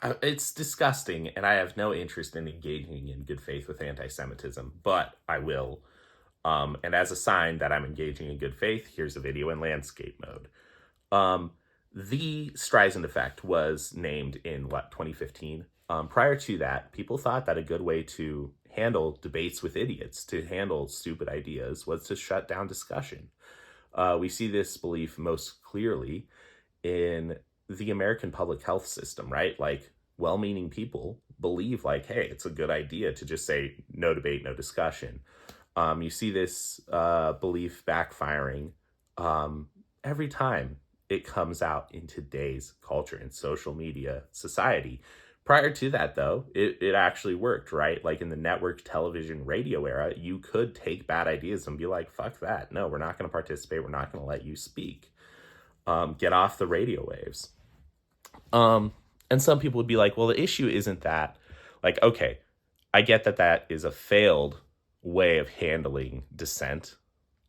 It's disgusting, and I have no interest in engaging in good faith with anti-Semitism, but I will. And as a sign that I'm engaging in good faith, here's a video in landscape mode. Um, the Streisand effect was named in what, 2015. Prior to that, people thought that a good way to handle debates with idiots, to handle stupid ideas, was to shut down discussion. We see this belief most clearly in the American public health system, right? Like, well-meaning people believe, like, hey, it's a good idea to just say no debate, no discussion. You see this belief backfiring every time it comes out in today's culture and social media society. Prior to that, though, it actually worked, right? Like in the network television radio era, you could take bad ideas and be like, fuck that. No, we're not going to participate. We're not going to let you speak. Get off the radio waves. And some people would be like, well, the issue isn't that. Like, okay, I get that that is a failed way of handling dissent.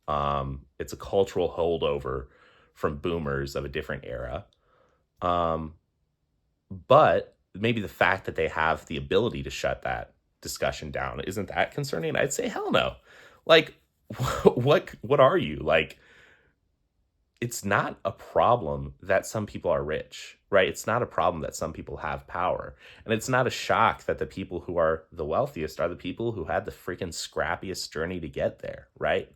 It's a cultural holdover from boomers of a different era. Um, but maybe the fact that they have the ability to shut that discussion down isn't that concerning. I'd say hell no. Like, what are you like? It's not a problem that some people are rich, right? It's not a problem that some people have power. And it's not a shock that the people who are the wealthiest are the people who had the freaking scrappiest journey to get there, right?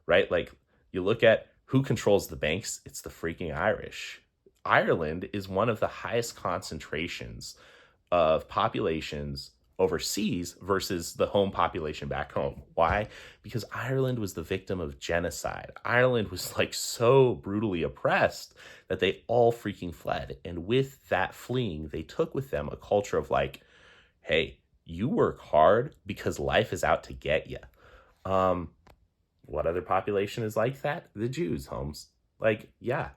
Right? Like, you look at who controls the banks, it's the freaking Irish. Ireland is one of the highest concentrations of populations overseas versus the home population back home. Why? Because Ireland was the victim of genocide. Ireland was like so brutally oppressed that they all freaking fled. And with that fleeing, they took with them a culture of like, hey, you work hard because life is out to get you. What other population is like that? The Jews, Holmes. Like, yeah,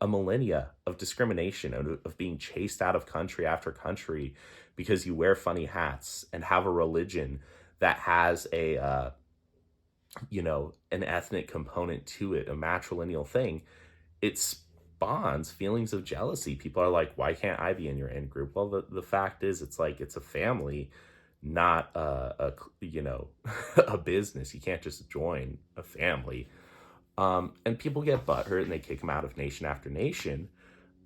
a millennia of discrimination, of being chased out of country after country because you wear funny hats and have a religion that has a an ethnic component to it, a matrilineal thing. It spawns feelings of jealousy. People are like, why can't I be in your in group? Well, the fact is, it's like, it's a family, not a business. You can't just join a family. And people get butthurt and they kick them out of nation after nation.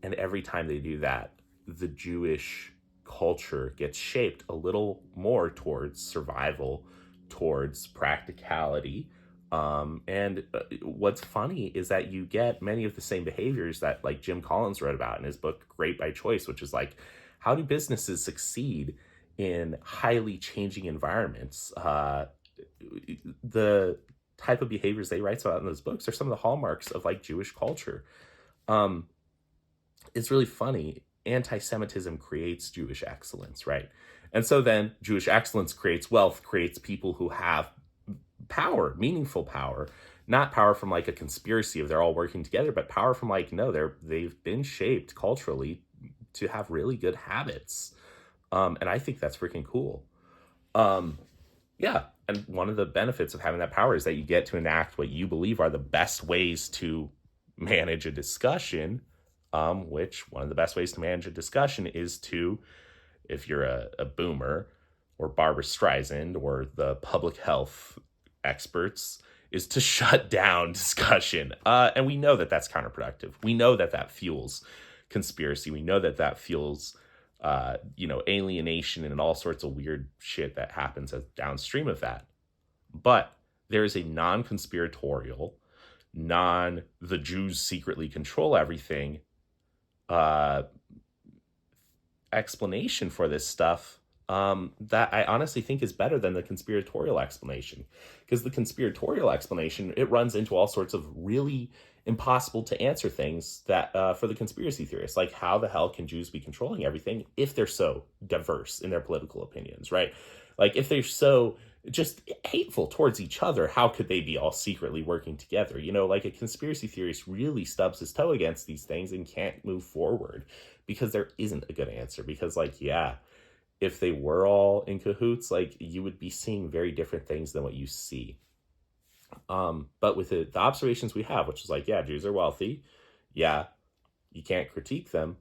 And every time they do that, the Jewish culture gets shaped a little more towards survival, towards practicality. And what's funny is that you get many of the same behaviors that like Jim Collins wrote about in his book, Great by Choice, which is like, how do businesses succeed in highly changing environments? The type of behaviors they write about in those books are some of the hallmarks of like Jewish culture. Um, it's really funny. Anti-Semitism creates Jewish excellence, right? And so then Jewish excellence creates wealth, creates people who have power, meaningful power, not power from like a conspiracy of they're all working together, but power from like, no, they've been shaped culturally to have really good habits. And I think that's freaking cool. Um, yeah. And one of the benefits of having that power is that you get to enact what you believe are the best ways to manage a discussion. Which one of the best ways to manage a discussion is to, if you're a boomer or Barbara Streisand or the public health experts, is to shut down discussion. And we know that that's counterproductive. We know that that fuels conspiracy. We know that that fuels alienation and all sorts of weird shit that happens as downstream of that. But there is a non-conspiratorial, the Jews secretly control everything uh, explanation for this stuff that I honestly think is better than the conspiratorial explanation. Because the conspiratorial explanation, it runs into all sorts of really impossible to answer things that for the conspiracy theorists, like how the hell can Jews be controlling everything if they're so diverse in their political opinions, right? Like if they're so just hateful towards each other, how could they be all secretly working together? Like a conspiracy theorist really stubs his toe against these things and can't move forward because there isn't a good answer. Because like, yeah, if they were all in cahoots, like you would be seeing very different things than what you see. But with the observations we have, which is like, yeah, Jews are wealthy. Yeah, you can't critique them.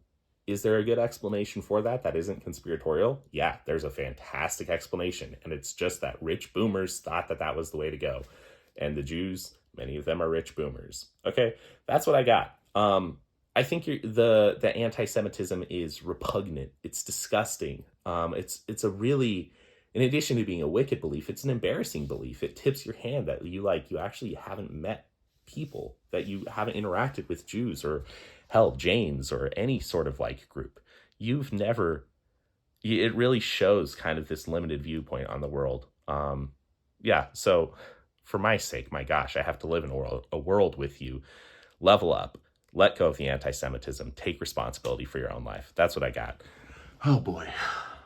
Is there a good explanation for that that isn't conspiratorial? Yeah, there's a fantastic explanation. And it's just that rich boomers thought that that was the way to go. And the Jews, many of them are rich boomers. Okay, that's what I got. I think the anti-Semitism is repugnant. It's disgusting. It's a really, in addition to being a wicked belief, it's an embarrassing belief. It tips your hand that you actually haven't met people, that you haven't interacted with Jews or hell, Jains or any sort of like group. You've never. It really shows kind of this limited viewpoint on the world. Yeah. So, for my sake, my gosh, I have to live in a world with you. Level up. Let go of the anti-Semitism. Take responsibility for your own life. That's what I got. Oh boy.